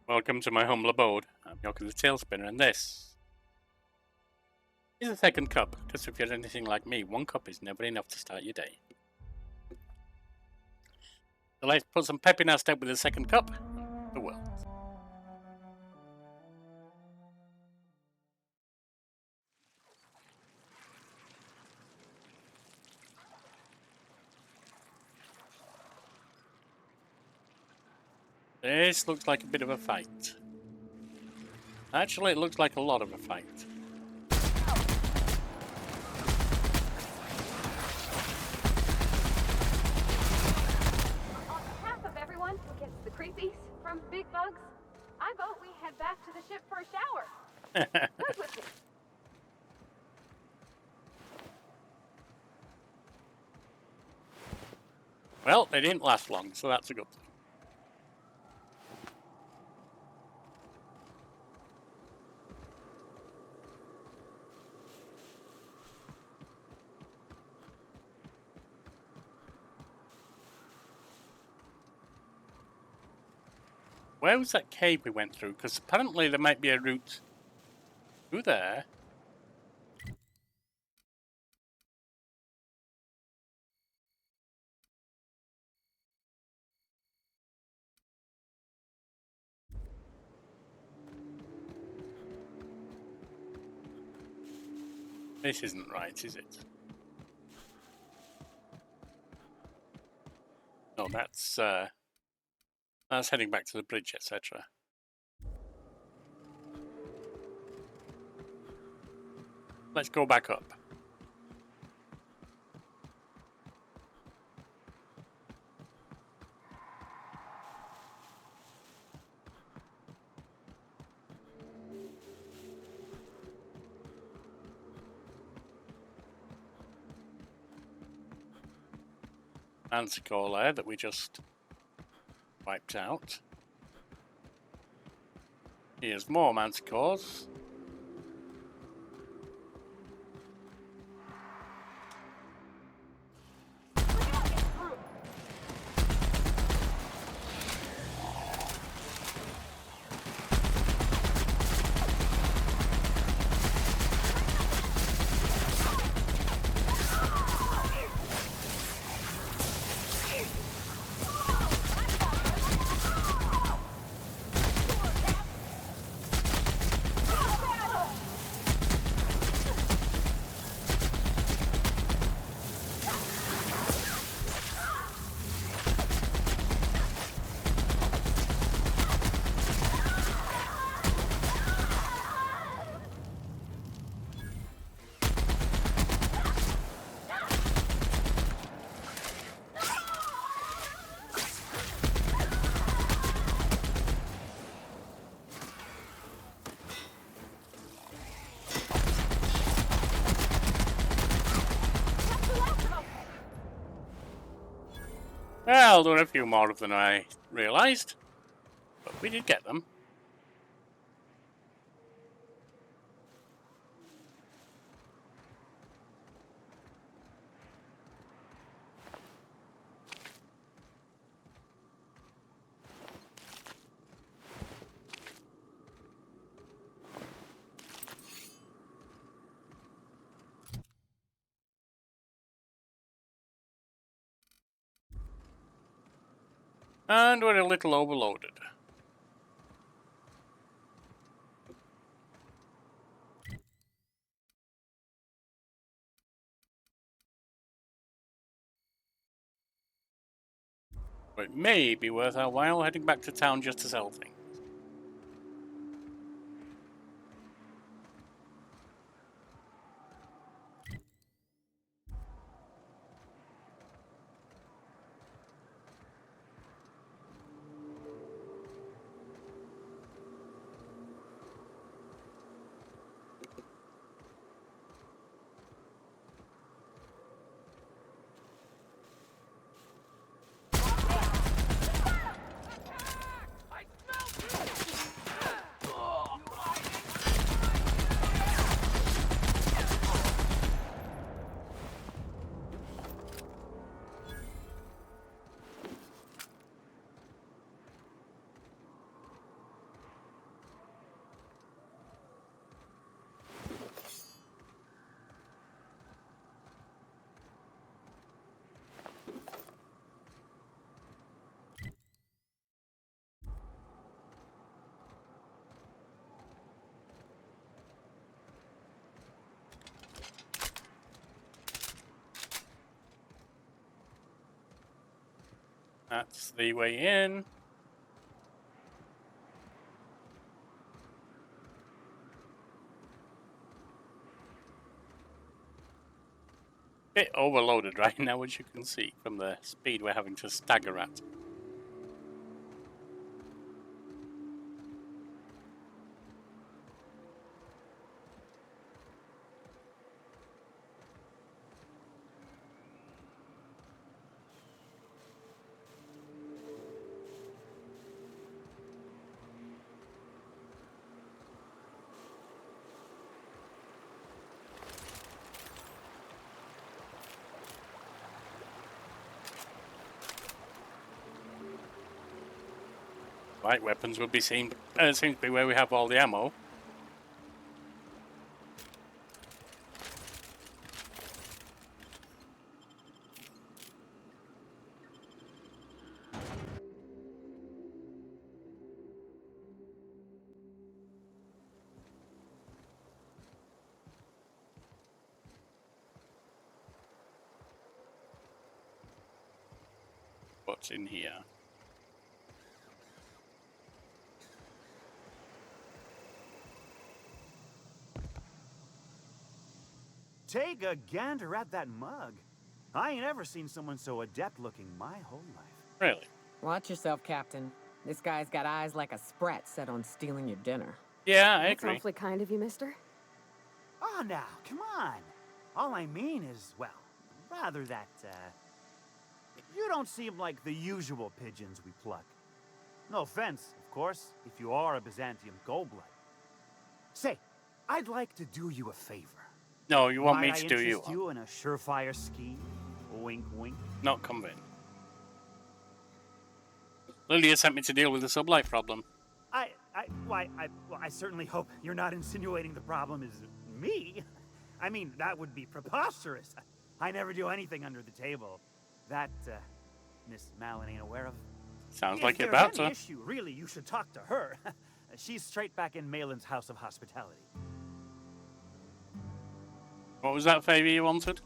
Welcome to my humble abode. I'm Yorkie the Tail Spinner, and this is the second cup. Because if you're anything like me, one cup is never enough to start your day. So let's put some pep in our step with the second cup. The world. This looks like a bit of a fight. Actually, it looks like a lot of a fight. On behalf of everyone who gets the creepies from big bugs, I vote we head back to the ship for a shower. Good with me. Well, they didn't last long, so that's a good thing. Where was that cave we went through? Because apparently there might be a route through there. This isn't right, is it? No, that's heading back to the bridge, etc. Let's go back up. Manticore lair that we just wiped out. Here's more manticores. Well, there were a few more of them than I realised, but we did get them. And we're a little overloaded. But it may be worth our while heading back to town just to sell things. That's the way in. Bit overloaded right now, as you can see from the speed we're having to stagger at. Light weapons would be seems to be where we have all the ammo. What's in here? Take a gander at that mug. I ain't ever seen someone so adept looking my whole life. Really? Watch yourself, Captain. This guy's got eyes like a sprat set on stealing your dinner. Yeah, I That's agree. awfully kind of you, mister. Oh, now, come on. All I mean is, well, rather that, you don't seem like the usual pigeons we pluck. No offense, of course, if you are a Byzantium goldblood. Say, I'd like to do you a favor. No, you want me Might to I do you interest you in a surefire scheme? Wink, wink. Not convinced. Lilia sent me to deal with the sublight problem. I certainly hope you're not insinuating the problem is me. I mean, that would be preposterous. I never do anything under the table. That, Miss Malin ain't aware of. Sounds like you're If there's about any to. issue, really, you should talk to her. She's straight back in Malin's House of Hospitality. What was that favor you wanted?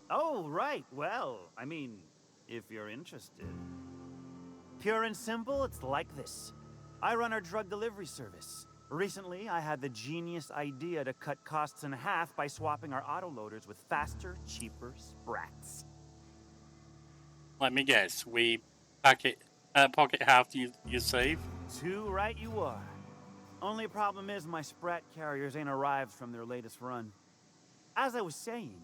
Oh, right. Well, I mean, if you're interested. Pure and simple, it's like this. I run our drug delivery service. Recently, I had the genius idea to cut costs in half by swapping our autoloaders with faster, cheaper sprats. Let me guess. We pocket half you save. Too right you are. Only problem is my sprat carriers ain't arrived from their latest run. As I was saying,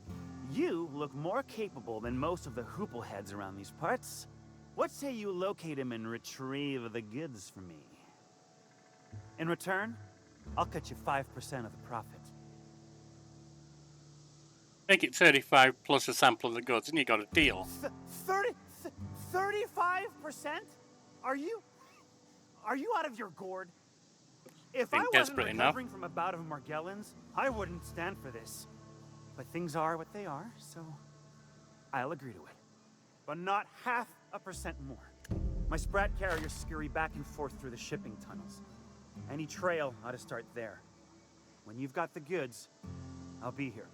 you look more capable than most of the hoople heads around these parts. What say you locate him and retrieve the goods for me? In return, I'll cut you 5% of the profit. Make it 35 plus a sample of the goods, and you got a deal. 35%? Are you out of your gourd? If Being I wasn't desperate enough. recovering from a bout of Morgellons, I wouldn't stand for this. But things are what they are, so I'll agree to it. But not 0.5% more. My sprat carriers scurry back and forth through the shipping tunnels. Any trail ought to start there. When you've got the goods, I'll be here.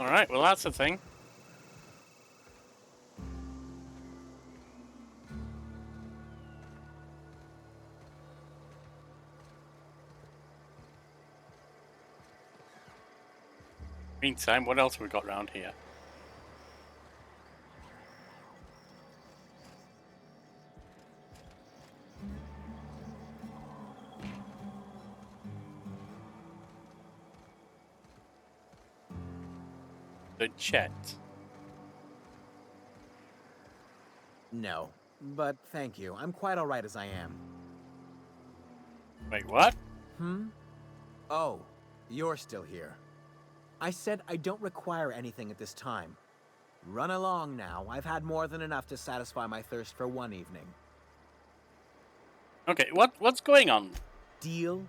Alright, well that's the thing. Meantime, what else have we got around here? The Chet. No, but thank you. I'm quite all right as I am. Wait, what? Oh, you're still here. I said I don't require anything at this time. Run along now. I've had more than enough to satisfy my thirst for one evening. Okay, what's going on? Deal?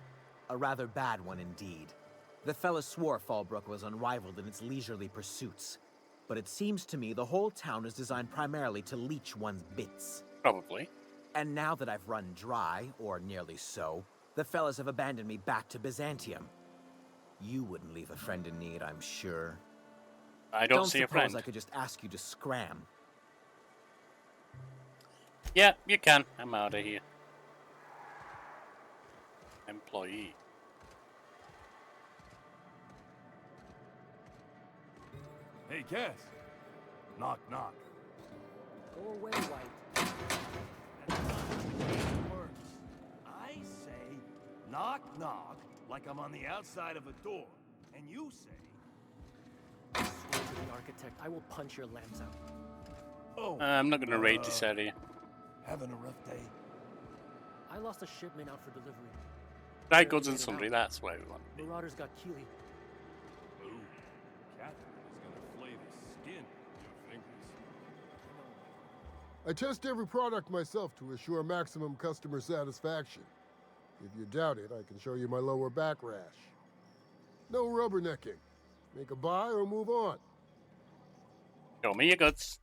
A rather bad one indeed. The fella swore Fallbrook was unrivaled in its leisurely pursuits. But it seems to me the whole town is designed primarily to leech one's bits. Probably. And now that I've run dry, or nearly so, the fellas have abandoned me back to Byzantium. You wouldn't leave a friend in need, I'm sure. I don't see a suppose friend. I could just ask you to scram. Yeah, you can. I'm out of here. Employee. Hey, Cass. Knock, knock. Go away, White. That's not how the game works. I say, knock, knock, like I'm on the outside of a door. And you say... I swear to the architect, I will punch your lamps out. Oh, I'm not going to raid this area. having a rough day? I lost a shipment out for delivery. Right, Barely goods and made it sundry, out. that's where we want. Marauders got Keely. Ooh, Catherine is gonna flay the skin off your fingers. I test every product myself to assure maximum customer satisfaction. If you doubt it, I can show you my lower back rash. No rubbernecking. Make a buy or move on. Show me your goods.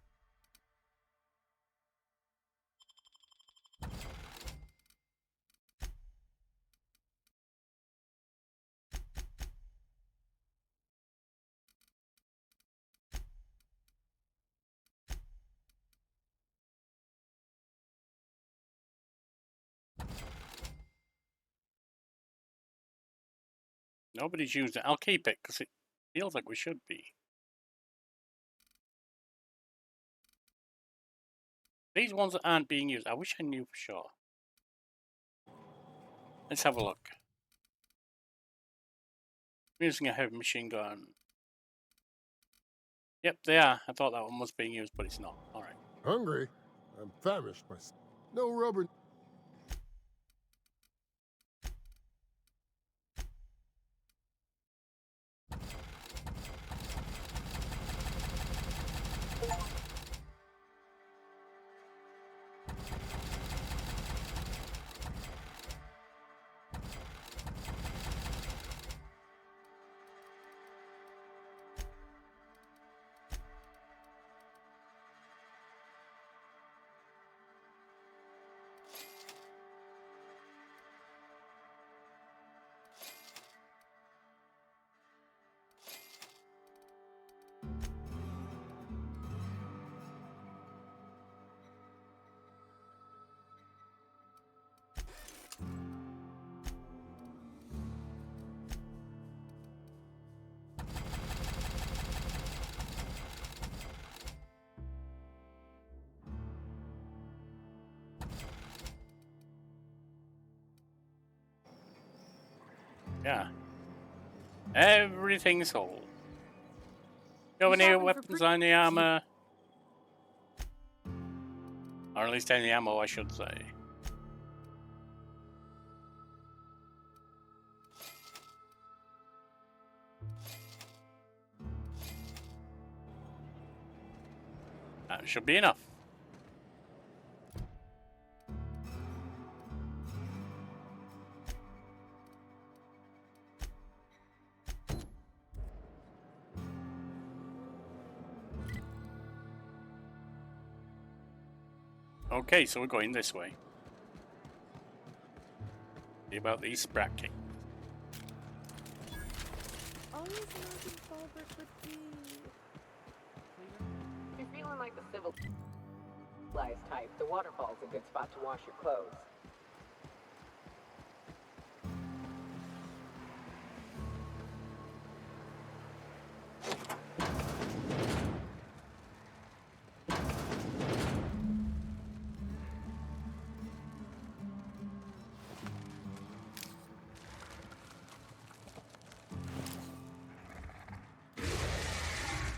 Nobody's used it. I'll keep it because it feels like we should be. These ones that aren't being used, I wish I knew for sure. Let's have a look. I'm using a heavy machine gun. Yep, they are. I thought that one was being used, but it's not. Alright. Hungry? I'm famished myself. No rubber... Yeah. Everything's whole. Got any shopping for weapons, free? any armor? Or at least any ammo, I should say. That should be enough. Okay, so we're going this way. See about these Sprat Kings. Always imagine Falbert would be... If you're feeling like the civilized type, the waterfall's a good spot to wash your clothes.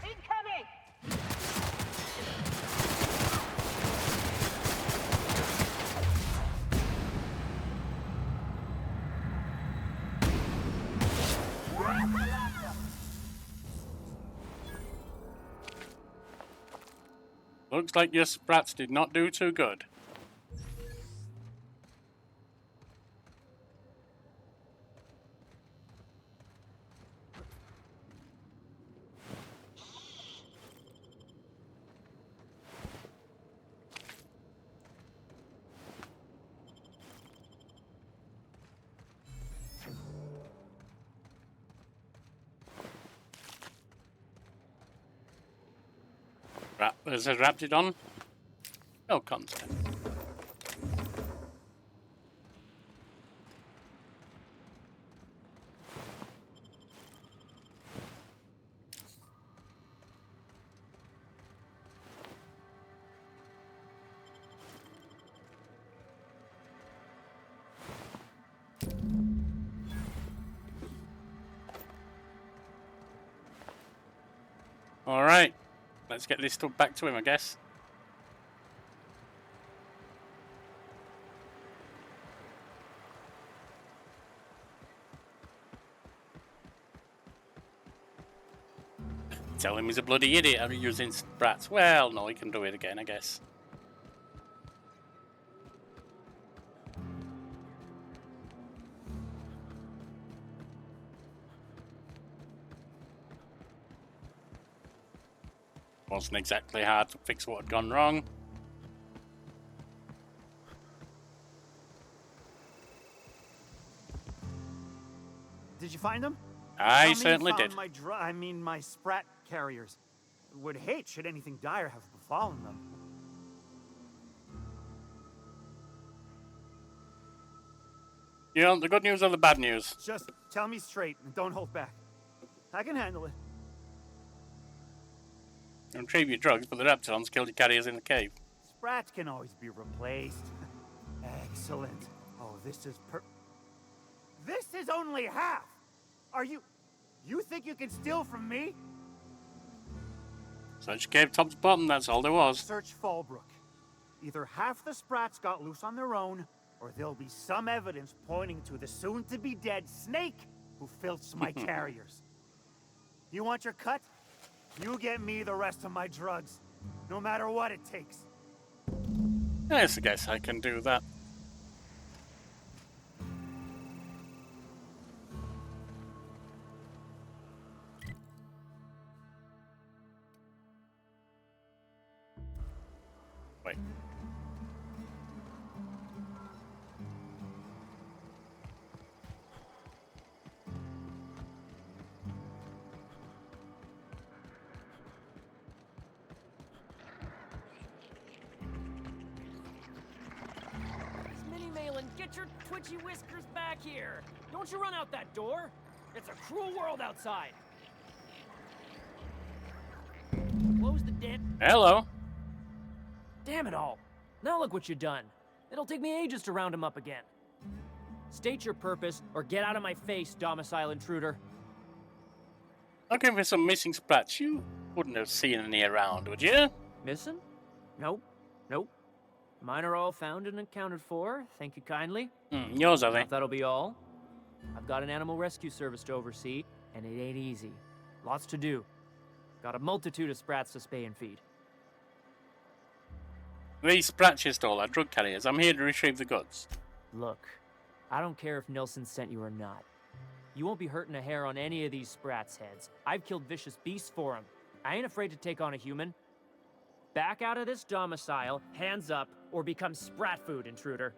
Incoming! Looks like your Sprats did not do too good. There's a Raptidon. No content. Alright, let's get this stuff back to him, I guess. Tell him he's a bloody idiot I'm using sprats. Well, no, he can do it again, I guess. Wasn't exactly hard to fix what had gone wrong. Did you find them? I Tell me you certainly found did. My sprat carriers. Would hate should anything dire have befallen them. You know, the good news or the bad news? Just tell me straight and don't hold back. I can handle it. You retrieve your drugs, but the Raptidons killed your carriers in the cave. Sprats can always be replaced. Excellent. Oh, this is This is only half! Are you think you can steal from me? Search cave top to bottom, that's all there was. Search Fallbrook. Either half the Sprats got loose on their own, or there'll be some evidence pointing to the soon-to-be-dead Snake who filched my carriers. You want your cut? You get me the rest of my drugs, no matter what it takes. Yes, I guess I can do that. Wait. Get your twitchy whiskers back here! Don't you run out that door! It's a cruel world outside! Close the damn... Hello. Damn it all! Now look what you've done. It'll take me ages to round him up again. State your purpose, or get out of my face, domicile intruder. Looking for some missing sprats. You wouldn't have seen any around, would you? Missing? Nope. Nope. Mine are all found and accounted for, thank you kindly. Yours, are they? That'll be all. I've got an animal rescue service to oversee, and it ain't easy. Lots to do. Got a multitude of sprats to spay and feed. These sprats you stole are drug carriers. I'm here to retrieve the goods. Look, I don't care if Nilsson sent you or not. You won't be hurting a hair on any of these sprats' heads. I've killed vicious beasts for them. I ain't afraid to take on a human. Back out of this domicile, hands up, or become sprat food, intruder.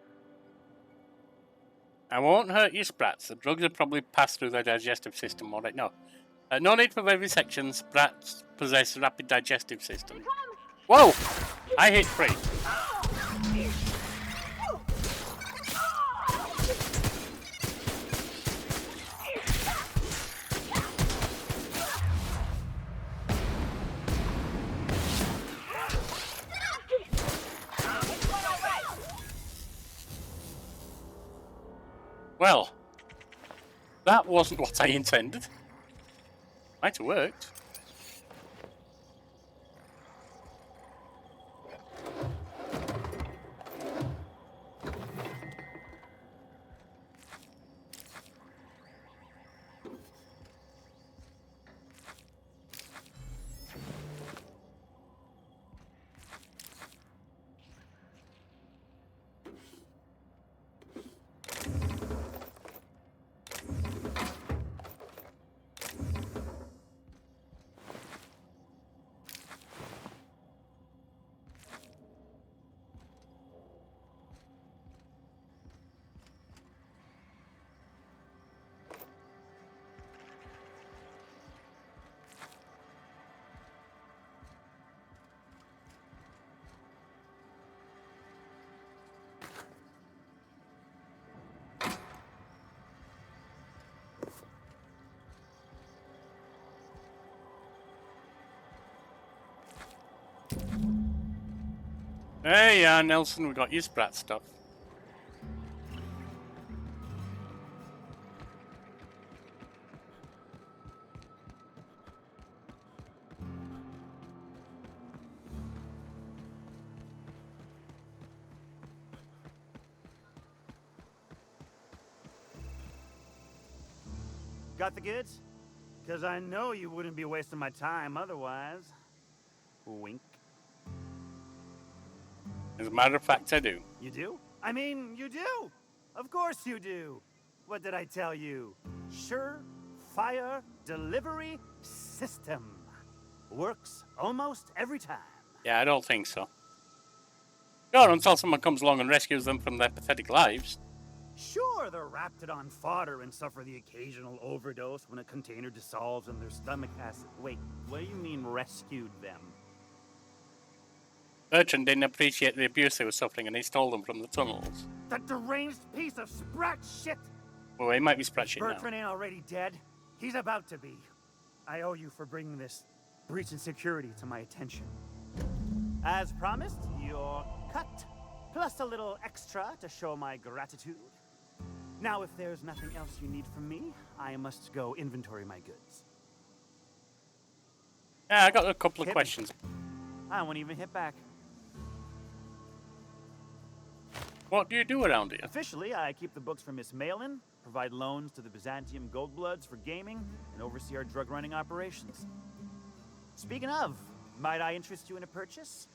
I won't hurt your sprats. The drugs have probably passed through their digestive system already. No. No need for vivisection. Sprats possess a rapid digestive system. Whoa! I hit free. Well, that wasn't what I intended. Might have worked. Hey, Nelson, we got your Sprat stuff. Got the goods? Because I know you wouldn't be wasting my time otherwise. Wink. As a matter of fact, I do. You do? I mean, you do! Of course you do! What did I tell you? Sure-fire delivery system. Works almost every time. Yeah, I don't think so. Sure, until someone comes along and rescues them from their pathetic lives. Sure, they're Raptidon fodder and suffer the occasional overdose when a container dissolves in their stomach acid. Wait, what do you mean rescued them? Bertrand didn't appreciate the abuse they were suffering and he stole them from the tunnels. That deranged piece of sprat shit! Well, he might be Sprat shit now. Bertrand ain't already dead. He's about to be. I owe you for bringing this breach in security to my attention. As promised, your cut, plus a little extra to show my gratitude. Now, if there's nothing else you need from me, I must go inventory my goods. Yeah, I got a couple of Hit me. questions. I won't even hit back. What do you do around here? Officially, I keep the books for Miss Malin, provide loans to the Byzantium Goldbloods for gaming, and oversee our drug-running operations. Speaking of, might I interest you in a purchase?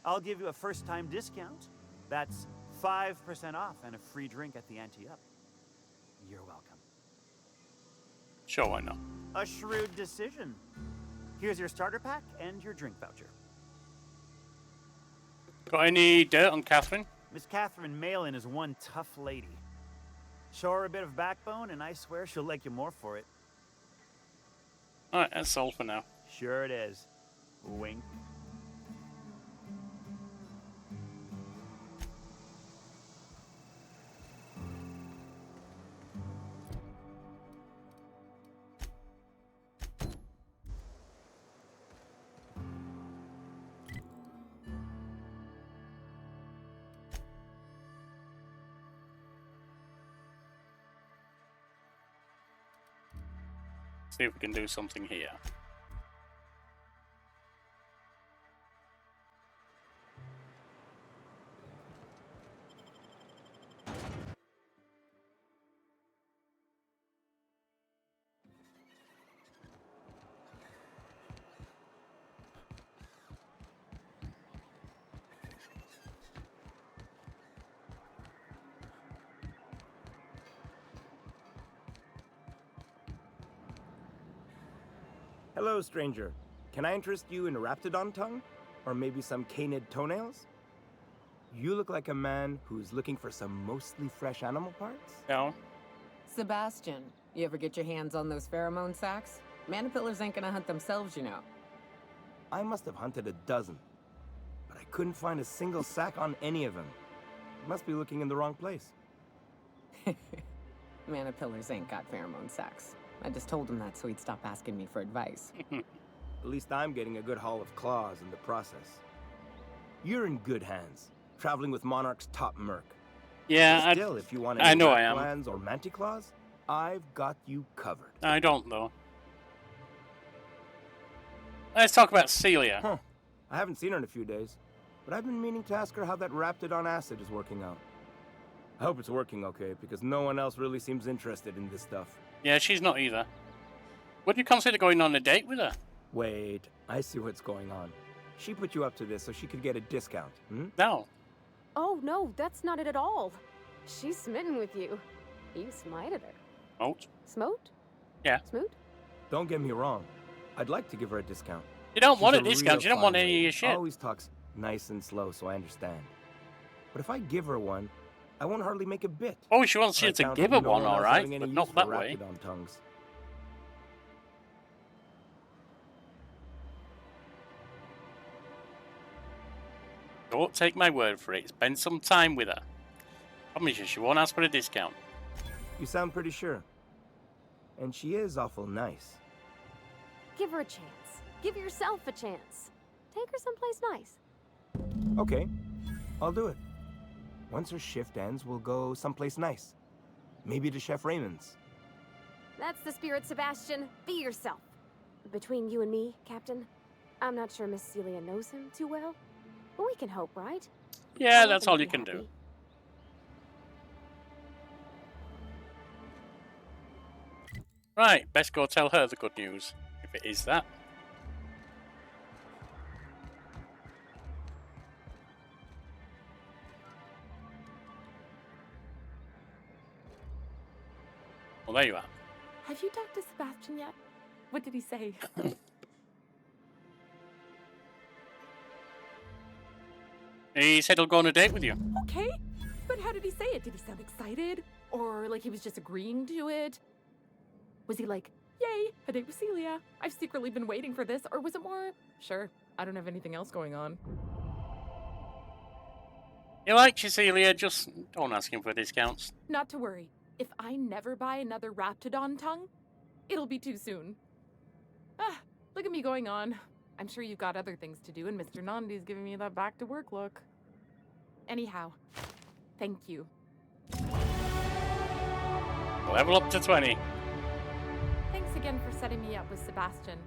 I'll give you a first-time discount. That's 5% off and a free drink at the ante-up. You're welcome. Sure, why not? A shrewd decision. Here's your starter pack and your drink voucher. Got any dirt on Catherine? Miss Catherine Malin is one tough lady. Show her a bit of backbone, and I swear she'll like you more for it. Alright, that's all for now. Sure it is. Wink. See if we can do something here. Hello, stranger. Can I interest you in Raptidon tongue? Or maybe some canid toenails? You look like a man who's looking for some mostly fresh animal parts? No. Sebastian, you ever get your hands on those pheromone sacs? Manipillars ain't gonna hunt themselves, you know. I must have hunted a dozen, but I couldn't find a single sack on any of them. Must be looking in the wrong place. Manipillars ain't got pheromone sacs. I just told him that so he'd stop asking me for advice. At least I'm getting a good haul of claws in the process. You're in good hands, traveling with Monarch's top merc. Yeah, Still, if you want I any know I am. Ratlands or Manticlaws, I've got you covered. I don't, though. Let's talk about Celia. Huh. I haven't seen her in a few days, but I've been meaning to ask her how that Raptidon acid is working out. I hope it's working okay, because no one else really seems interested in this stuff. Yeah, she's not either. Would you consider going on a date with her? Wait, I see what's going on. She put you up to this so she could get a discount, hmm? No. Oh, no, that's not it at all. She's smitten with you. You smited her. Smote? Smote? Yeah. Smoot? Don't get me wrong. I'd like to give her a discount. You don't She's want a real discount. You don't want fine any of lady. your shit. Always talks nice and slow, so I understand. But if I give her one, I won't hardly make a bit. Oh, she wants you I to count give on her no one, else alright, having any but use not for that way. Raptidon tongues. Don't take my word for it. Spend some time with her. Promise you, she won't ask for a discount. You sound pretty sure. And she is awful nice. Give her a chance. Give yourself a chance. Take her someplace nice. Okay. I'll do it. Once her shift ends, we'll go someplace nice. Maybe to Chef Raymond's. That's the spirit, Sebastian. Be yourself. Between you and me, Captain, I'm not sure Miss Celia knows him too well, but we can hope, right? Yeah, I that's want all them you to can be do. happy. Right, best go tell her the good news, if it is that. Well, there you are. Have you talked to Sebastian yet? What did he say? He said he'll go on a date with you. Okay, but how did he say it? Did he sound excited? Or like he was just agreeing to it? Was he like, yay, a date with Celia? I've secretly been waiting for this. Or was it more, sure, I don't have anything else going on? You like Celia, just don't ask him for discounts. Not to worry. If I never buy another Raptidon tongue, it'll be too soon. Ah, look at me going on. I'm sure you've got other things to do, and Mr. Nandi's giving me that back to work look. Anyhow, thank you. Level up to 20. Thanks again for setting me up with Sebastian.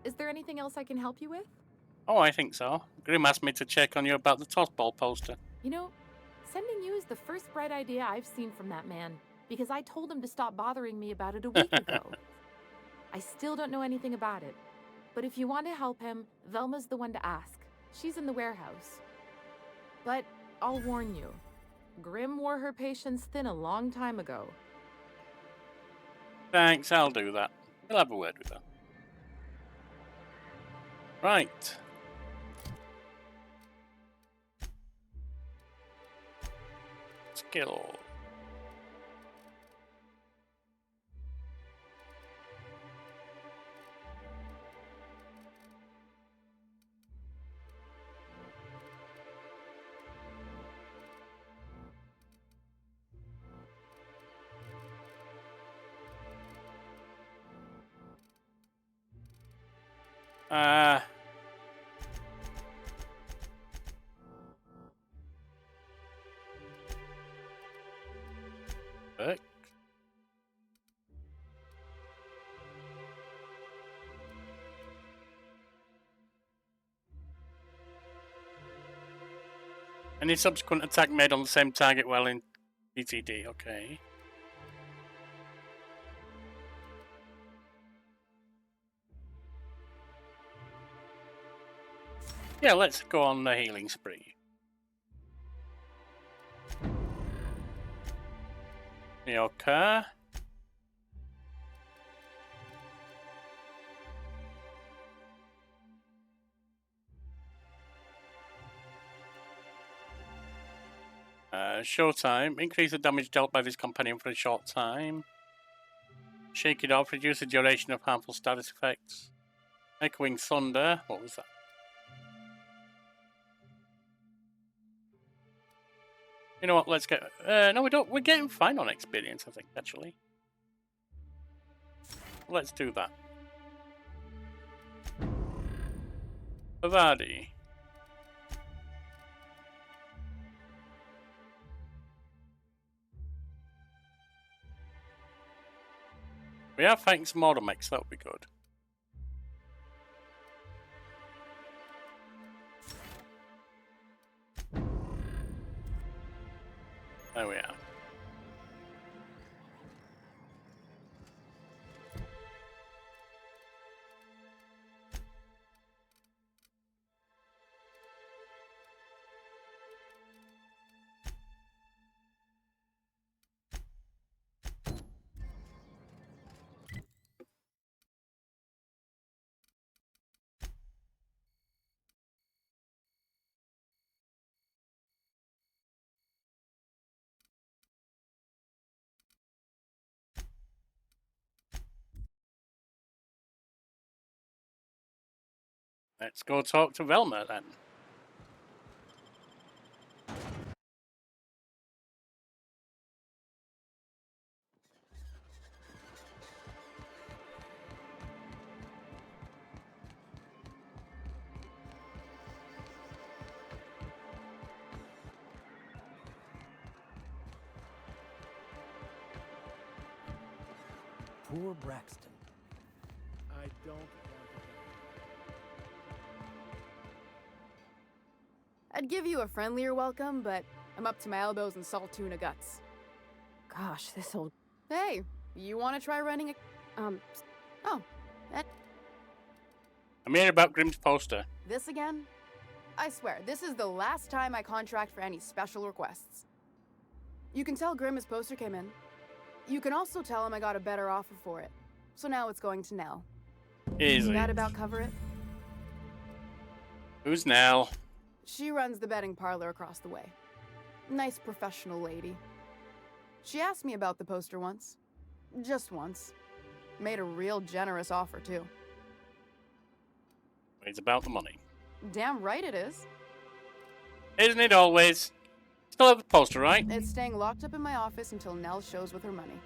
Is there anything else I can help you with? Oh, I think so. Grim asked me to check on you about the tossball poster. You know, sending you is the first bright idea I've seen from that man, because I told him to stop bothering me about it a week ago. I still don't know anything about it, but if you want to help him, Velma's the one to ask. She's in the warehouse. But I'll warn you, Grim wore her patience thin a long time ago. Thanks, I'll do that. We'll have a word with her. Right. Skill. Book. Any subsequent attack made on the same target while in PTD, okay. Yeah, let's go on the healing spree. Okay. Showtime. Increase the damage dealt by this companion for a short time. Shake it off. Reduce the duration of harmful status effects. Echoing Thunder. What was that? You know what? Let's get... no, we don't. We're getting fine on experience, I think, actually. Let's do that. Avadi. We are fighting some automex, that would be good. There we are. Let's go talk to Velma then. Poor Braxton. I don't want to. I'd give you a friendlier welcome, but I'm up to my elbows in salt tuna guts. Gosh, this old. Hey, you want to try running a... Oh, I'm here about Grimm's poster. this again? I swear, this is the last time I contract for any special requests. You can tell Grimm his poster came in. You can also tell him I got a better offer for it. So now it's going to Nell. Easy. That about cover it? Who's Nell? She runs the betting parlor across the way. Nice professional lady. She asked me about the poster once. Just once. Made a real generous offer, too. It's about the money. Damn right it is. Isn't it always? Still have the poster, right? It's staying locked up in my office until Nell shows with her money.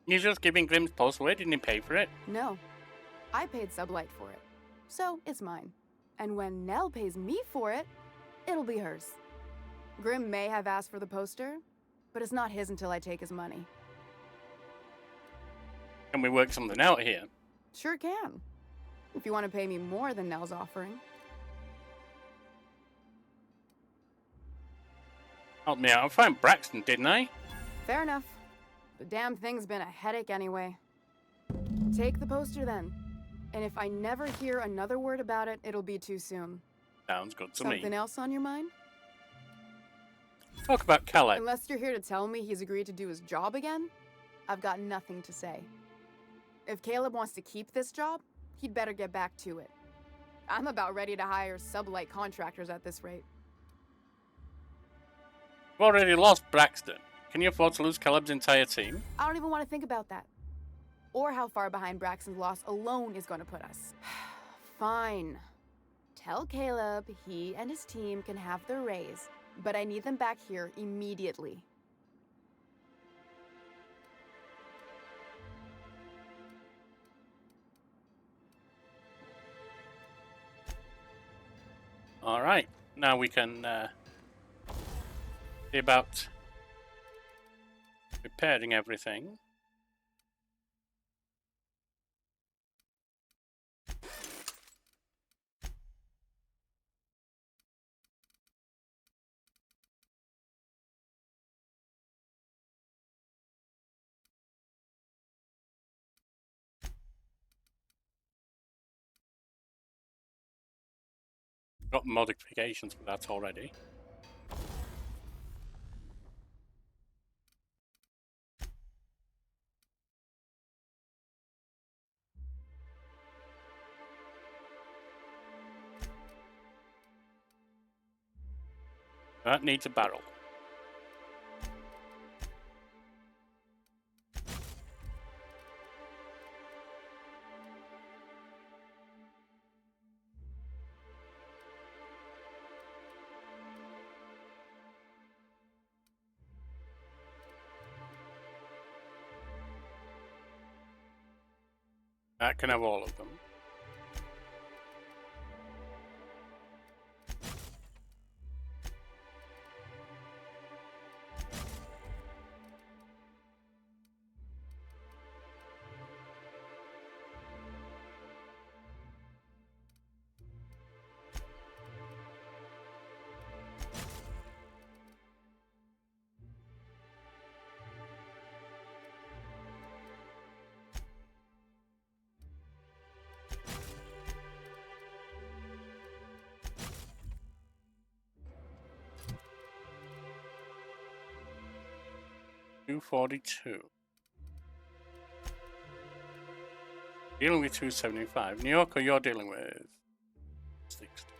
You're just giving Grimm's poster away, didn't he pay for it? No. I paid Sublight for it. So, it's mine. And when Nell pays me for it, it'll be hers. Grimm may have asked for the poster, but it's not his until I take his money. Can we work something out here? Sure can. If you want to pay me more than Nell's offering. Help me out. I found Braxton, didn't I? Fair enough. The damn thing's been a headache anyway. Take the poster then. And if I never hear another word about it, it'll be too soon. Sounds good to me. Something else on your mind? Talk about Caleb. Unless you're here to tell me he's agreed to do his job again, I've got nothing to say. If Caleb wants to keep this job, he'd better get back to it. I'm about ready to hire sublight contractors at this rate. We've already lost Braxton. Can you afford to lose Caleb's entire team? I don't even want to think about that. Or how far behind Braxton's loss alone is going to put us. Fine. Tell Caleb he and his team can have their raise, but I need them back here immediately. All right. Now we can see about repairing everything. Got modifications for that already. That needs a barrel. That can have all of them. $242. Dealing with 275. New York, or you're dealing with 60.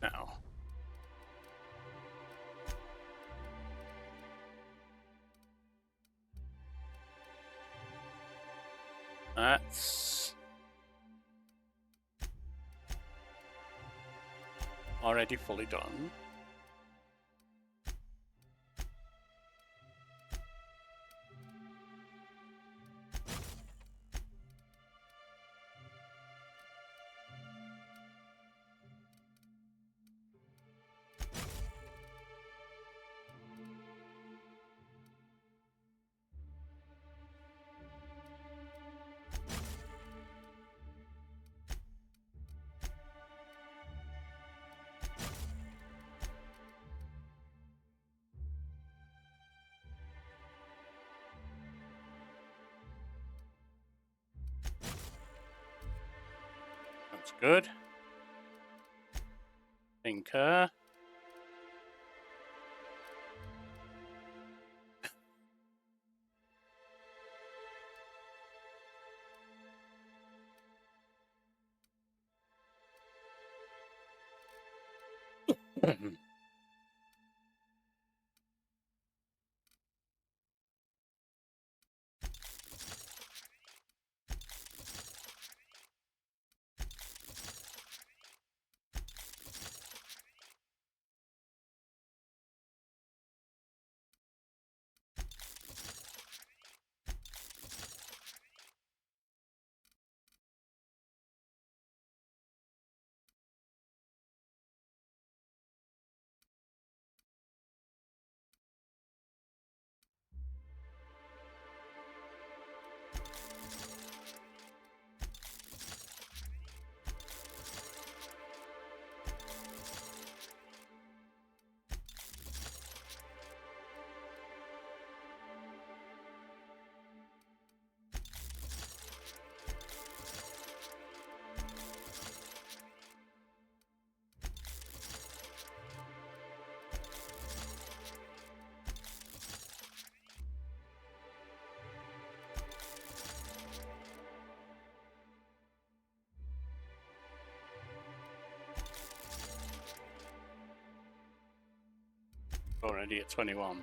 Now. That's already fully done. It's good. Thinker. Already at 21.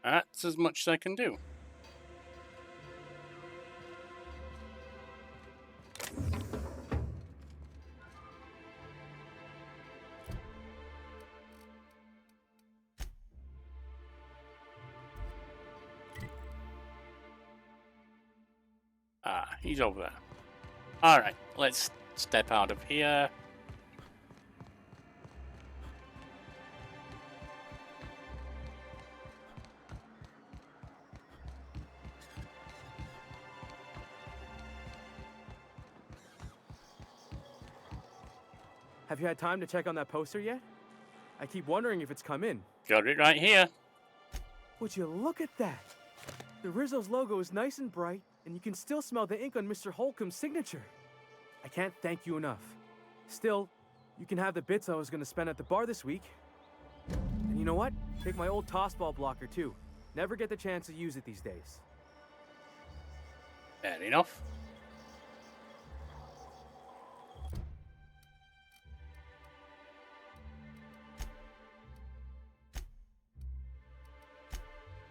That's as much as I can do. Ah, he's over there. Alright, let's step out of here. Have you had time to check on that poster yet? I keep wondering if it's come in. Got it right here. Would you look at that? The Rizzo's logo is nice and bright, and you can still smell the ink on Mr. Holcomb's signature. I can't thank you enough. Still, you can have the bits I was going to spend at the bar this week. And you know what? Take my old tossball blocker, too. Never get the chance to use it these days. Fair enough.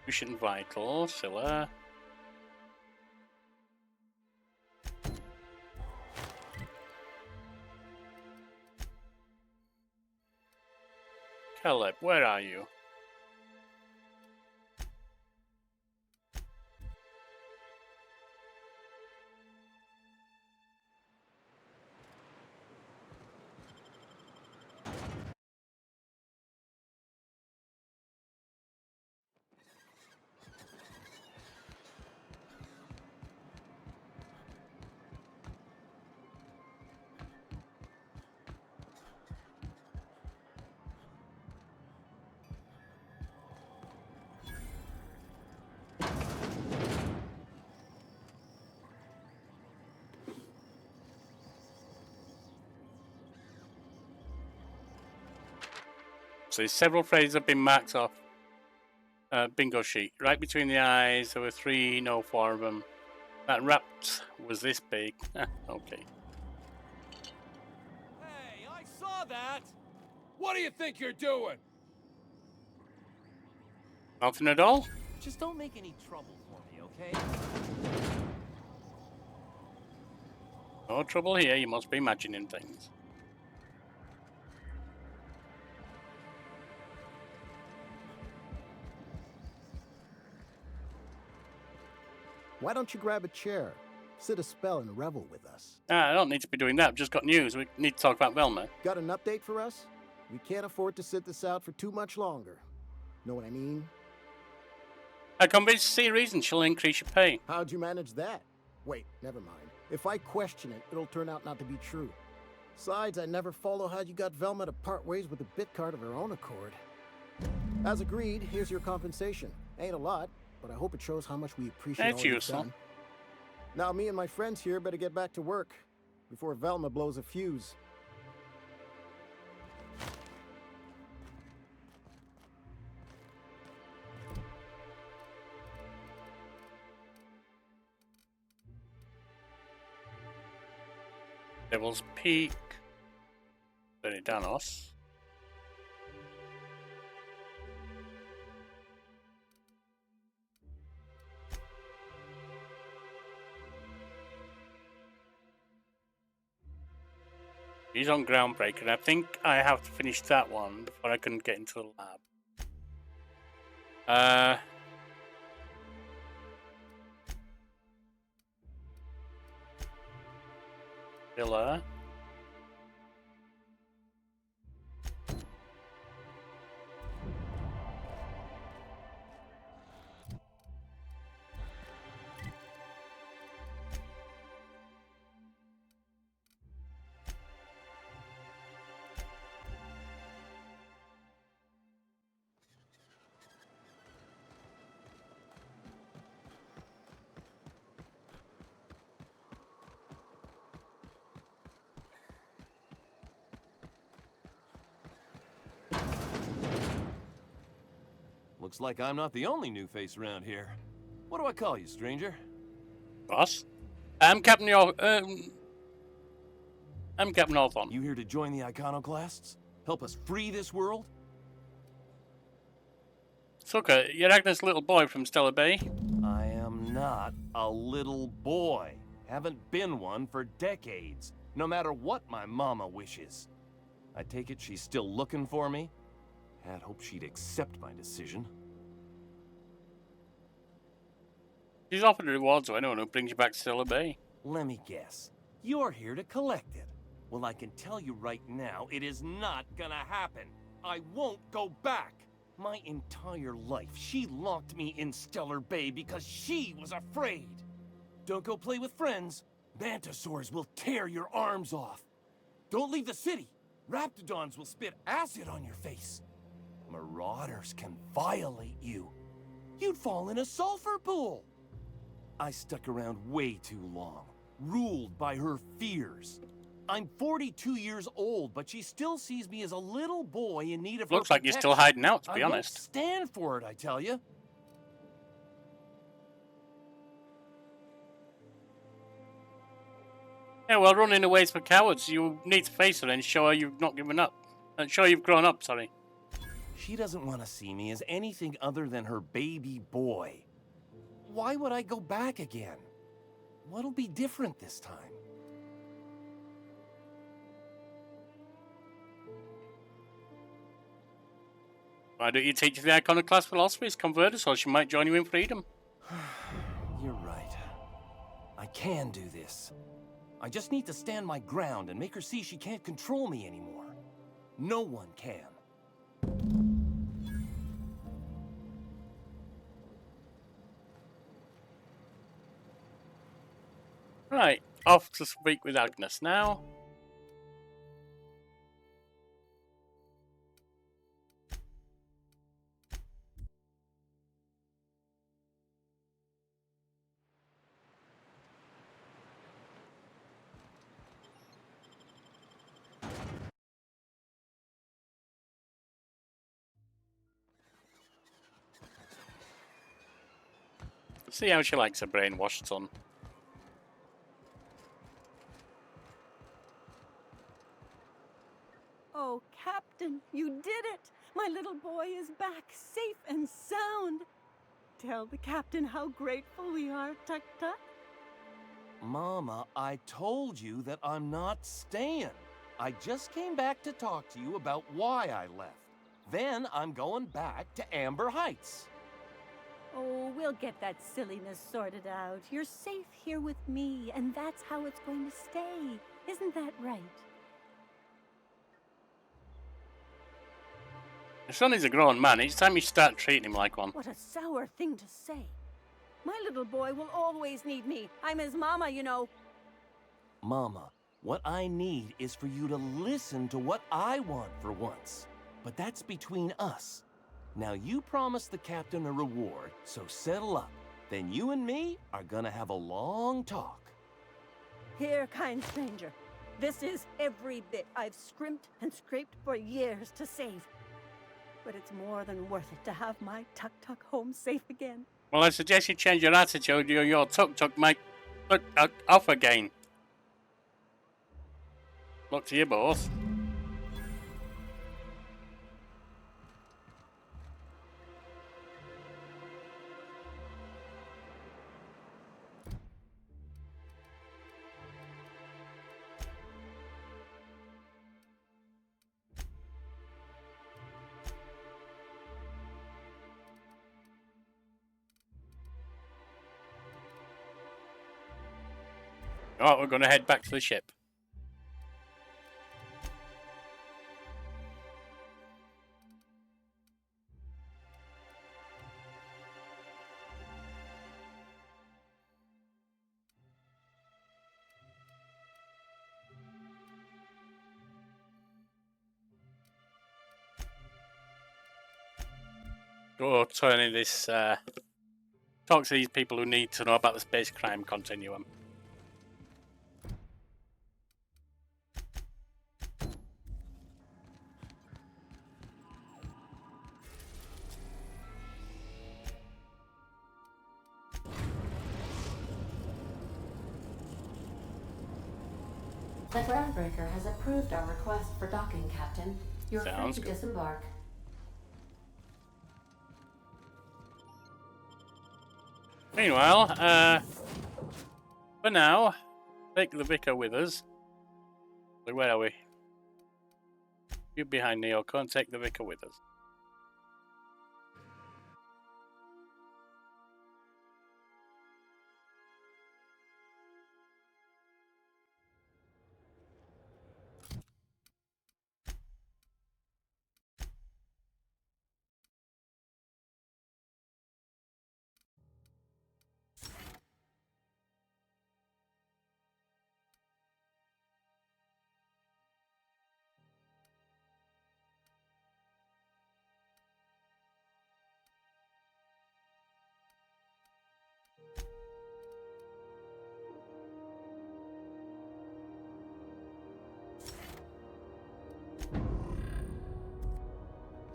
Mission vital, Scylla. Caleb, where are you? So there's several phrases have been marked off. Bingo sheet. Right between the eyes, there were 3, no 4 of them. That rat was this big. Okay. Hey, I saw that! What do you think you're doing? Nothing at all? Just don't make any trouble for me, okay? No trouble here, you must be imagining things. Why don't you grab a chair, sit a spell, and revel with us? I don't need to be doing that. I've just got news. We need to talk about Velma. Got an update for us? We can't afford to sit this out for too much longer. Know what I mean? I convinced to see a reason she'll increase your pay. How'd you manage that? Wait, never mind. If I question it, it'll turn out not to be true. Besides, I never follow how you got Velma to part ways with the bit card of her own accord. As agreed, here's your compensation. Ain't a lot, but I hope it shows how much we appreciate That's all you've useful. done. Now me and my friends here better get back to work before Velma blows a fuse. Devil's Peak. Danos. He's on Groundbreaker. I think I have to finish that one before I can get into the lab. Villa. Looks like I'm not the only new face around here. What do I call you, stranger? Boss? I'm Captain I'm Captain Hawthorne. You here to join the Iconoclasts? Help us free this world? Sucker, you're Agnes' little boy from Stellar Bay. I am not a little boy. Haven't been one for decades, no matter what my mama wishes. I take it she's still looking for me? Had hoped she'd accept my decision. She's offered rewards to anyone who brings you back to Stellar Bay. Let me guess. You're here to collect it. Well, I can tell you right now, it is not gonna happen. I won't go back. My entire life, she locked me in Stellar Bay because she was afraid. Don't go play with friends. Mantisaurs will tear your arms off. Don't leave the city. Raptidons will spit acid on your face. Marauders can violate you. You'd fall in a sulfur pool. I stuck around way too long, ruled by her fears. I'm 42 years old, but she still sees me as a little boy in need of her Looks like you're still protection. hiding out, to be I won't honest. stand for it, I tell you. Yeah, well, running away is for cowards. You need to face her and show her you've not given up. Show you've grown up, sorry. She doesn't want to see me as anything other than her baby boy. Why would I go back again? What'll be different this time? Why don't you teach her the iconoclast philosophies, convert her so she might join you in freedom? You're right. I can do this. I just need to stand my ground and make her see she can't control me anymore. No one can. Right, off to speak with Agnes now. See how she likes her brainwashed son. Oh, Captain, you did it! My little boy is back, safe and sound. Tell the Captain how grateful we are, Tuk Tuk. Mama, I told you that I'm not staying. I just came back to talk to you about why I left. Then I'm going back to Amber Heights. Oh, we'll get that silliness sorted out. You're safe here with me, and that's how it's going to stay. Isn't that right? Your son is a grown man. It's time you start treating him like one. What a sour thing to say. My little boy will always need me. I'm his mama, you know. Mama, what I need is for you to listen to what I want for once. But that's between us. Now you promised the captain a reward, so settle up. Then you and me are gonna have a long talk. Here, kind stranger. This is every bit I've scrimped and scraped for years to save. But it's more than worth it to have my tuk-tuk home safe again. Well, I suggest you change your attitude. Your tuk-tuk might look off again. Look to you both. Alright, we're going to head back to the ship. Go turn in this, talk to these people who need to know about the space crime continuum. The groundbreaker has approved our request for docking, Captain. You're free to disembark. Meanwhile, for now, take the vicar with us. So where are we? You behind Nyoko and take the vicar with us.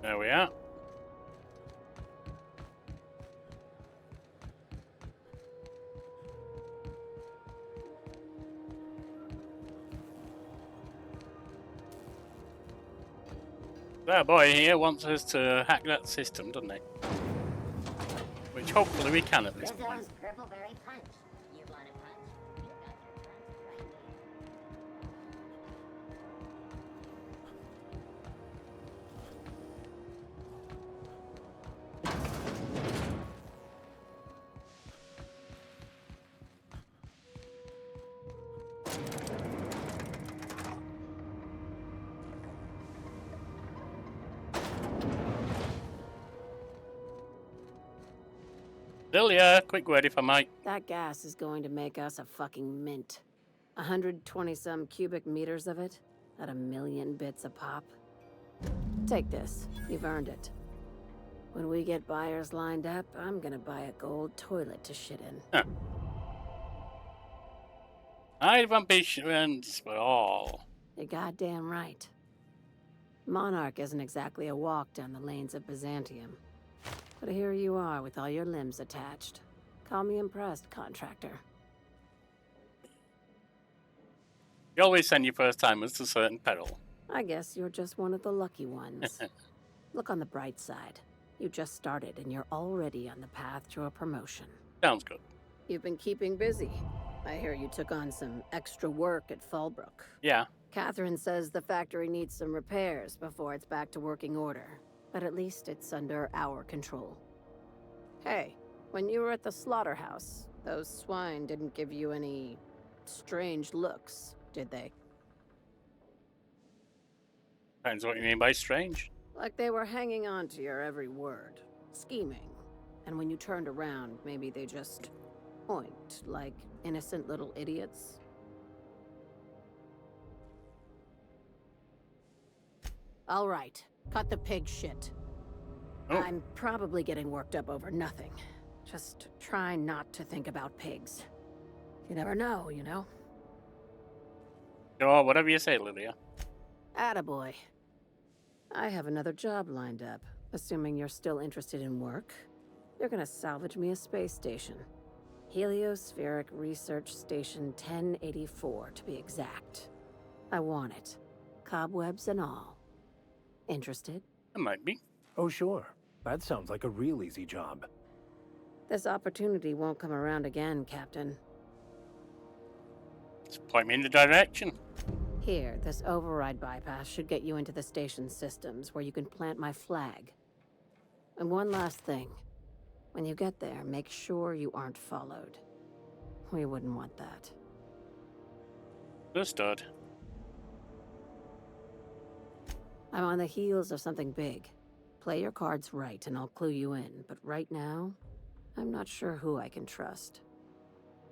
There we are. That boy here wants us to hack that system, doesn't he? Which hopefully we can at this point. Purpleberry punch. You want a punch? You got your punch right Lilia, quick word if I might. That gas is going to make us a fucking mint. 120-some cubic meters of it at 1,000,000 bits a pop. Take this. You've earned it. When we get buyers lined up, I'm gonna buy a gold toilet to shit in. Huh. I have ambitions for all. You're goddamn right. Monarch isn't exactly a walk down the lanes of Byzantium. But here you are with all your limbs attached. Call me impressed, contractor. You always send your first timers to certain peril. I guess you're just one of the lucky ones. Look on the bright side. You just started and you're already on the path to a promotion. Sounds good. You've been keeping busy. I hear you took on some extra work at Fallbrook. Yeah. Catherine says the factory needs some repairs before it's back to working order. But at least it's under our control. Hey, when you were at the slaughterhouse, those swine didn't give you any strange looks, did they? Depends what you mean by strange. Like they were hanging on to your every word, scheming. And when you turned around, maybe they just oinked like innocent little idiots. All right, cut the pig shit. Oh. I'm probably getting worked up over nothing. Just try not to think about pigs. You never know, you know? Oh, whatever you say, Lydia. Attaboy. I have another job lined up, assuming you're still interested in work. You're gonna salvage me a space station. Heliospheric Research Station 1084, to be exact. I want it. Cobwebs and all. Interested? It might be. Oh, sure. That sounds like a real easy job. This opportunity won't come around again, Captain. Just point me in the direction. Here, this override bypass should get you into the station's systems, where you can plant my flag. And one last thing. When you get there, make sure you aren't followed. We wouldn't want that. Understood. I'm on the heels of something big. Play your cards right and I'll clue you in, but right now, I'm not sure who I can trust.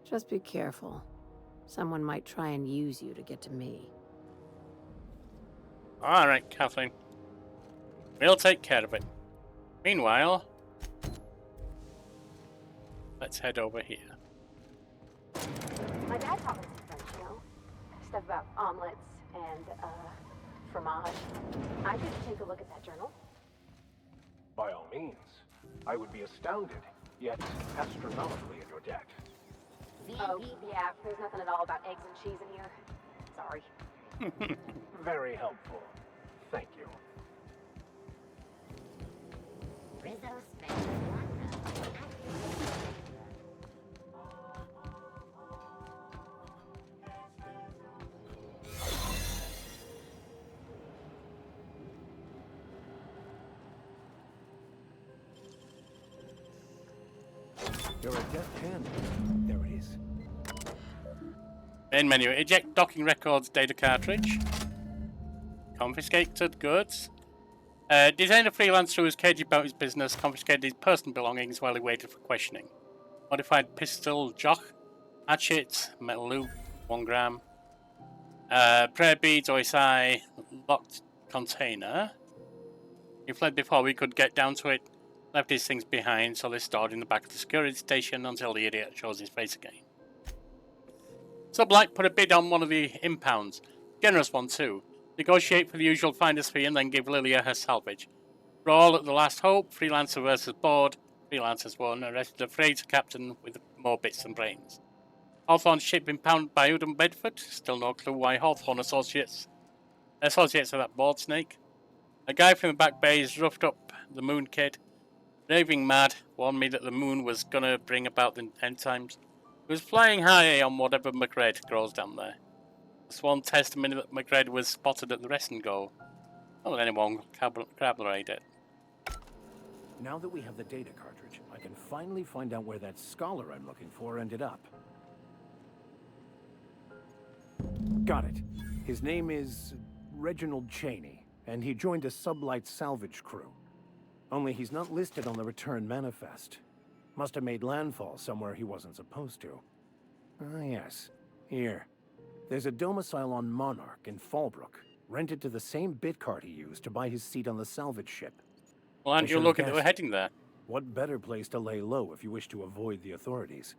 Just be careful. Someone might try and use you to get to me. Alright, Kathleen. We'll take care of it. Meanwhile, let's head over here. My dad taught me some French, you know? Stuff about omelets and, fromage. I could take a look at that journal. By all means. I would be astounded, yet astronomically in your debt. Oh, yeah, there's nothing at all about eggs and cheese in here. Sorry. Very helpful. Thank you. Rizzo Spectre You're a deft hand. There it is. Main menu. Eject docking records data cartridge. Confiscated goods. Detained a freelancer who was cagey about his business. Confiscated his personal belongings while he waited for questioning. Modified pistol, jock. Hatchet, metal loop, 1 gram. Prayer beads, OSI, locked container. He fled before we could get down to it. Left his things behind, so they're stored in the back of the security station until the idiot shows his face again. Sublight put a bid on one of the impounds. Generous one too. Negotiate for the usual finder's fee and then give Lilia her salvage. Brawl at the last hope. Freelancer versus board. Freelancers won. Arrested a freighter captain with more bits than brains. Hawthorne ship impounded by Udon Bedford. Still no clue why Hawthorne associates with that board snake. A guy from the back bay is roughed up the moon kid. Raving mad, warned me that the moon was gonna bring about the end times. He was flying high on whatever McRae grows down there. The sworn testimony that McRae was spotted at the rest and go. Not that anyone corroborated it. Now that we have the data cartridge, I can finally find out where that scholar I'm looking for ended up. Got it. His name is Reginald Cheney, and he joined a sublight salvage crew. Only he's not listed on the return manifest. Must have made landfall somewhere he wasn't supposed to. Ah, yes. Here. There's a domicile on Monarch in Fallbrook, rented to the same bit card he used to buy his seat on the salvage ship. Well, aren't you looking that we're heading there? What better place to lay low if you wish to avoid the authorities?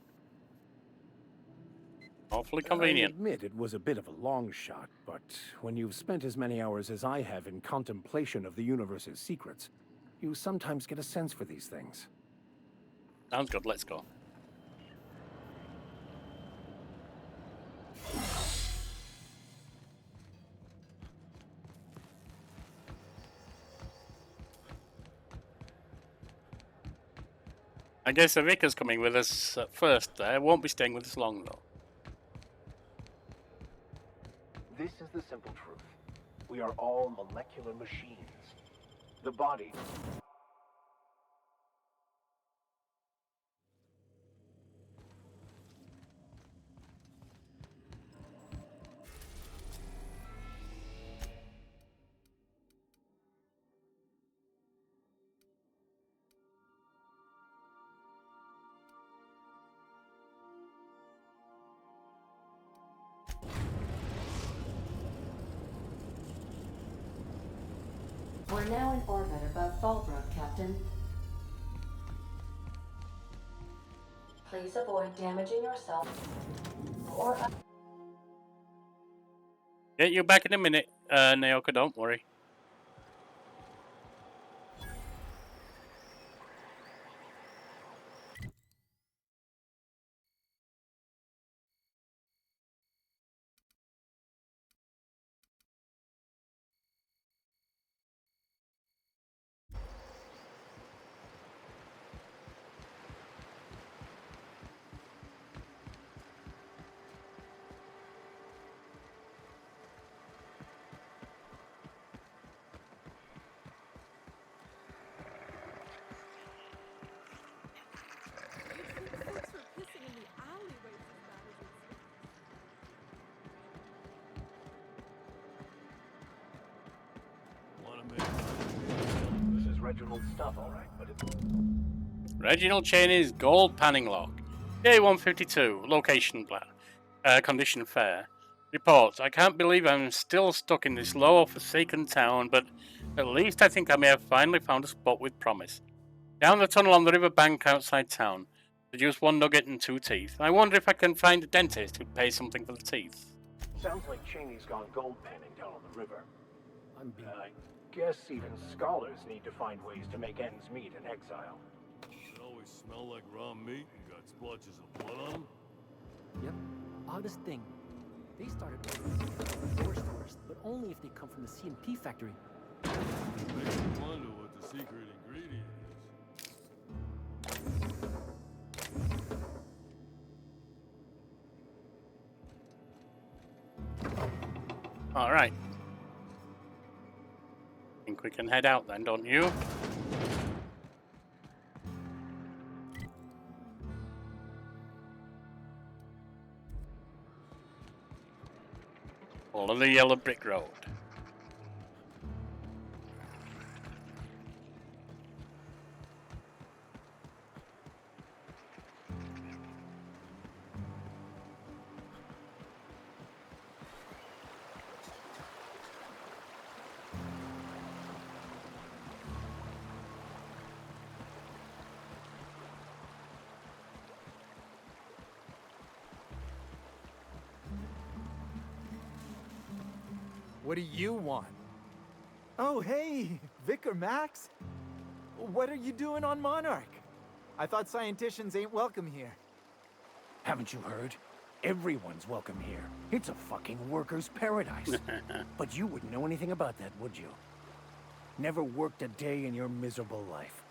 Awfully convenient. I admit it was a bit of a long shot, but when you've spent as many hours as I have in contemplation of the universe's secrets, you sometimes get a sense for these things. Sounds good, let's go. I guess the Vicar's coming with us at first there. Won't be staying with us long though. This is the simple truth. We are all molecular machines. The body... We're now in orbit above Fallbrook, Captain. Please avoid damaging yourself or... Get you back in a minute, Naoka, don't worry. This is Reginald's stuff, all right, but it's... Reginald Cheney's gold panning lock. Day 152. Location plan. Condition fair. Report. I can't believe I'm still stuck in this low, forsaken town, but at least I think I may have finally found a spot with promise. Down the tunnel on the river bank outside town. Produce 1 nugget and 2 teeth. I wonder if I can find a dentist who'd pay something for the teeth. Sounds like Cheney's gone gold panning down on the river. I guess even scholars need to find ways to make ends meet in exile. It always smell like raw meat and got splotches of blood on them? Yep. Oddest thing. They started with source first, but only if they come from the C&P factory. Makes me wonder what the secret ingredient is. Alright. Think we can head out then, don't you? Follow the yellow brick road. What do you want? Oh, hey, Vicar Max. What are you doing on Monarch? I thought scienticians ain't welcome here. Haven't you heard? Everyone's welcome here. It's a fucking worker's paradise. But you wouldn't know anything about that, would you? Never worked a day in your miserable life.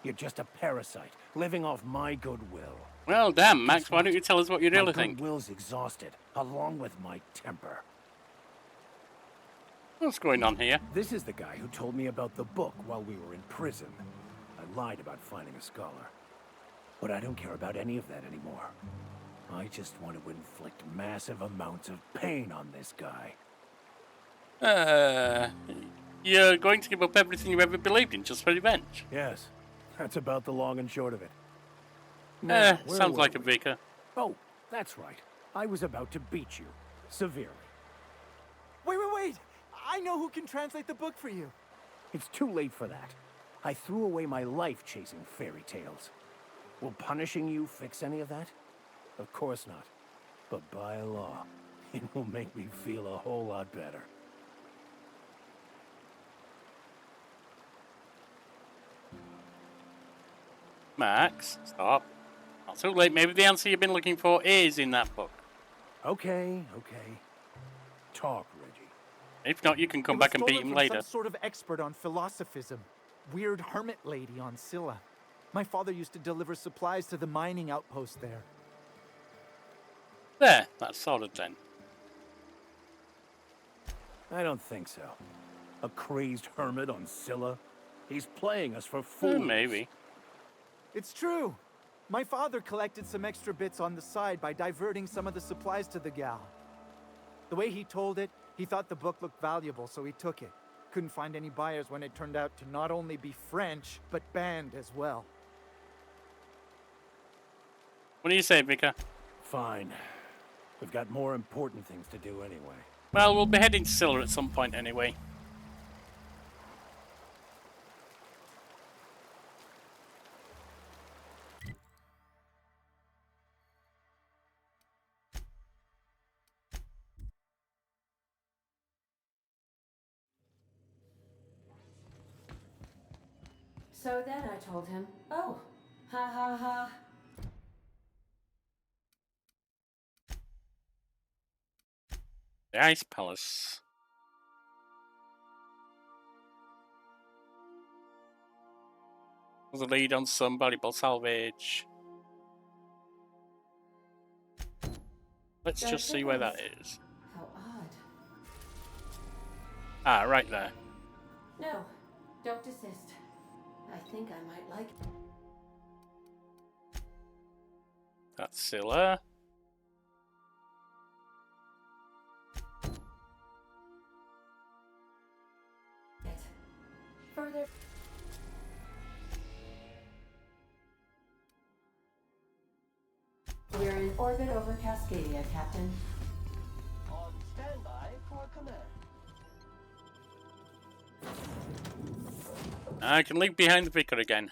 You're just a parasite, living off my goodwill. Well, damn, Max, why don't you tell us what you really think? My goodwill's exhausted, along with my temper. What's going on here? This is the guy who told me about the book while we were in prison. I lied about finding a scholar. But I don't care about any of that anymore. I just want to inflict massive amounts of pain on this guy. You're going to give up everything you ever believed in just for revenge? Yes, that's about the long and short of it. Sounds like a vicar. Oh, that's right. I was about to beat you. Severely. Wait! I know who can translate the book for you. It's too late for that. I threw away my life chasing fairy tales. Will punishing you fix any of that? Of course not. But by law, it will make me feel a whole lot better. Max, stop. Not too late. Maybe the answer you've been looking for is in that book. Okay. Talk, Reggie. If not, you can come back and beat him later. Some sort of expert on philosophism. Weird hermit lady on Scylla. My father used to deliver supplies to the mining outpost there. There, that's sorted then. I don't think so. A crazed hermit on Scylla? He's playing us for fools. Maybe. It's true. My father collected some extra bits on the side by diverting some of the supplies to the gal. The way he told it, he thought the book looked valuable, so he took it. Couldn't find any buyers when it turned out to not only be French, but banned as well. What do you say, Vicar? Fine. We've got more important things to do anyway. Well, we'll be heading to Scylla at some point anyway. So then I told him, oh, ha ha ha. The Ice Palace. The lead on some valuable salvage. Let's just see where that is. How odd. Ah, right there. No, don't desist. I think I might like it. That's Scylla. Further. We're in orbit over Cascadia, Captain. On standby for command. I can leave behind the vicar again.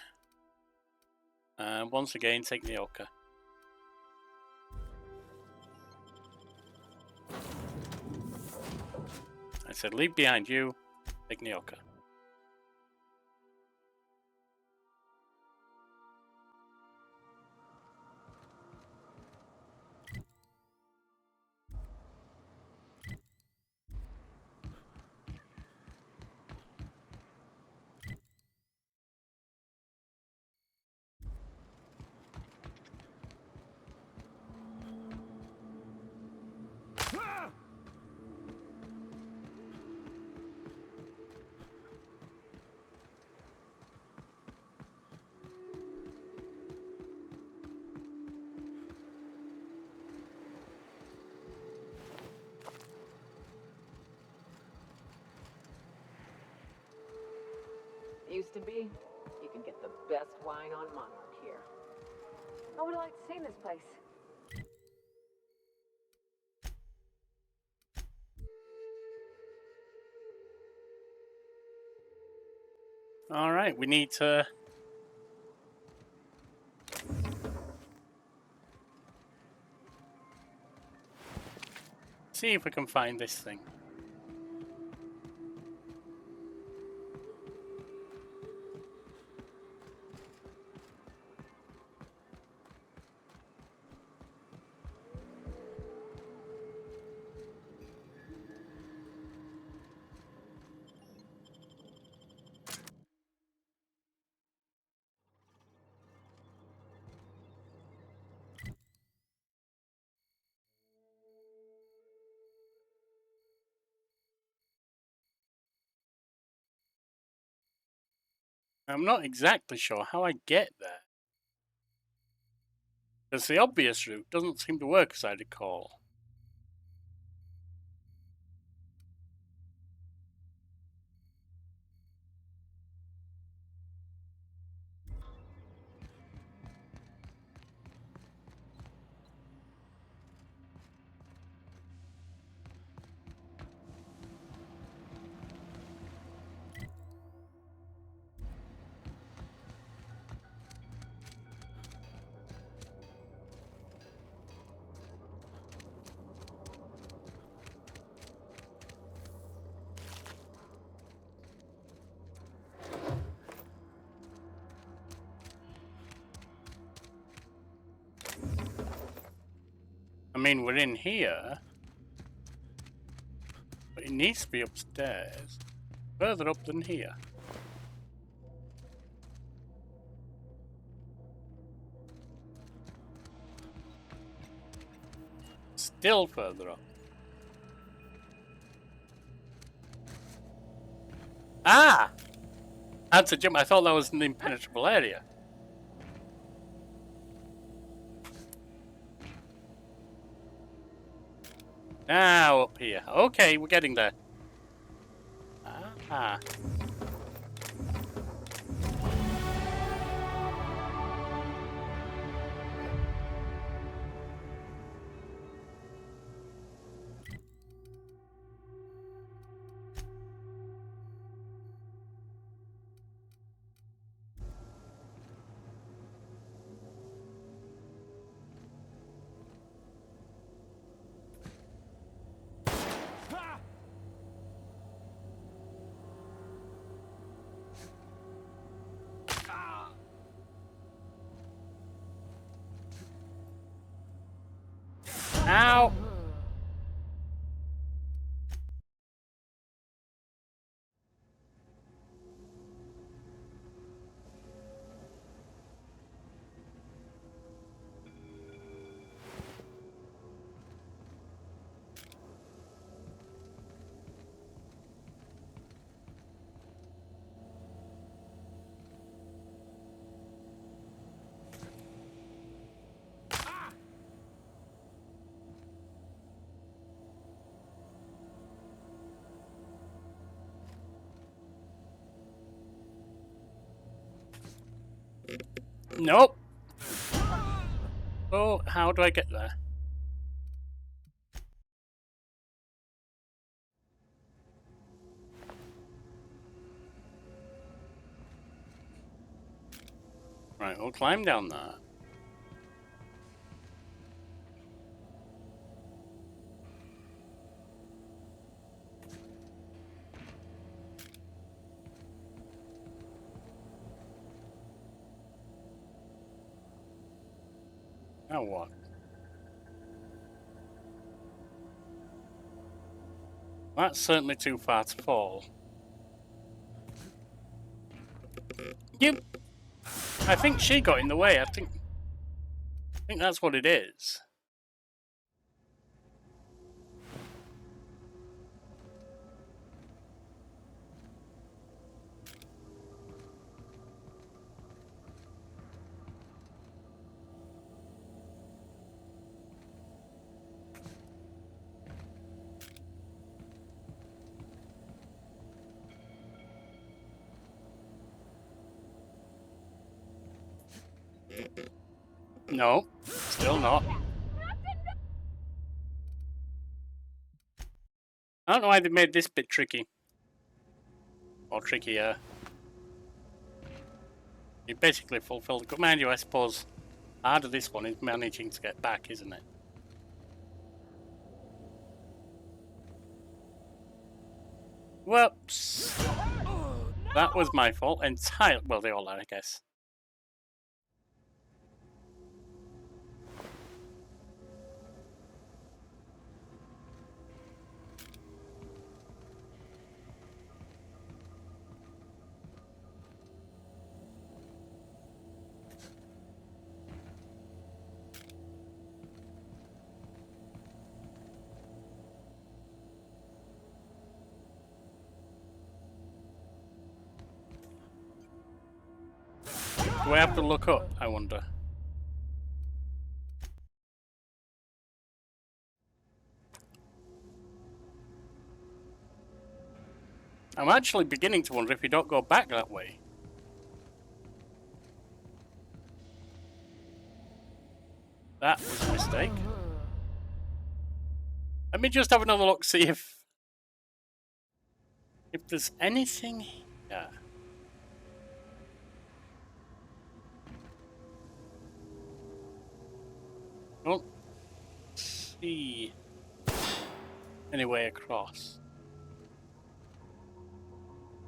Once again, take the Yorkie. I said, leave behind you, take the Yorkie. Used to be, you could get the best wine on Monarch here. I would like to see this place. All right, we need to see if we can find this thing. I'm not exactly sure how I get there. Because the obvious route doesn't seem to work as I recall. I mean, we're in here, but it needs to be upstairs, further up than here. Still further up. Ah! I had to jump. I thought that was an impenetrable area. Now up here. Okay, we're getting there. Ah. Nope. Oh, how do I get there? Right, we'll climb down there. Now what? That's certainly too far to fall. You... I think she got in the way. I think that's what it is. No, still not. I don't know why they made this bit tricky. Or trickier. You basically fulfilled the command. You, I suppose, part of this one is managing to get back, isn't it? Whoops. That was my fault entirely. Well, they all are, I guess. Do I have to look up, I wonder? I'm actually beginning to wonder if you don't go back that way. That was a mistake. Let me just have another look, see if there's anything here. Don't see any way across.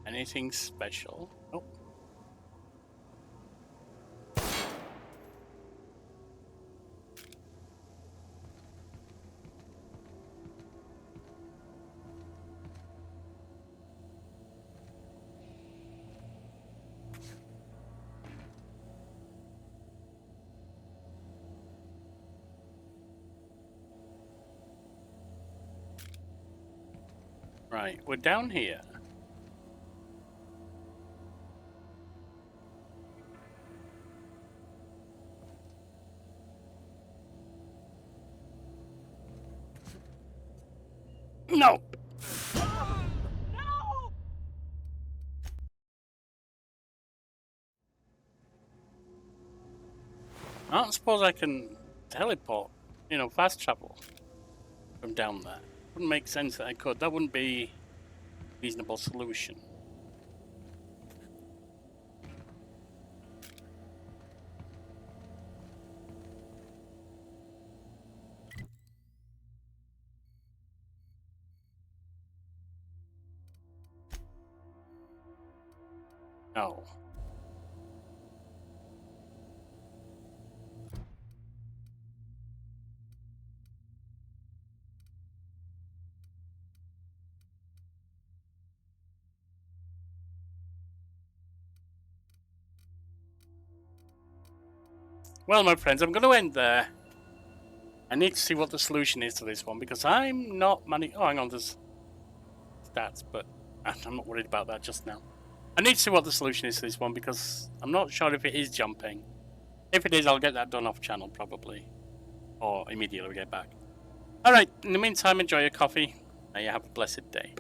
Anything special? Nope. Right, we're down here. No! I don't suppose I can teleport, you know, fast travel from down there. Wouldn't make sense that I could. That wouldn't be a reasonable solution. No. Well, my friends, I'm going to end there. I need to see what the solution is to this one, because I'm not managing... Oh, hang on, there's stats, but I'm not worried about that just now. I need to see what the solution is to this one, because I'm not sure if it is jumping. If it is, I'll get that done off channel, probably. Or immediately we get back. Alright, in the meantime, enjoy your coffee. May you have a blessed day.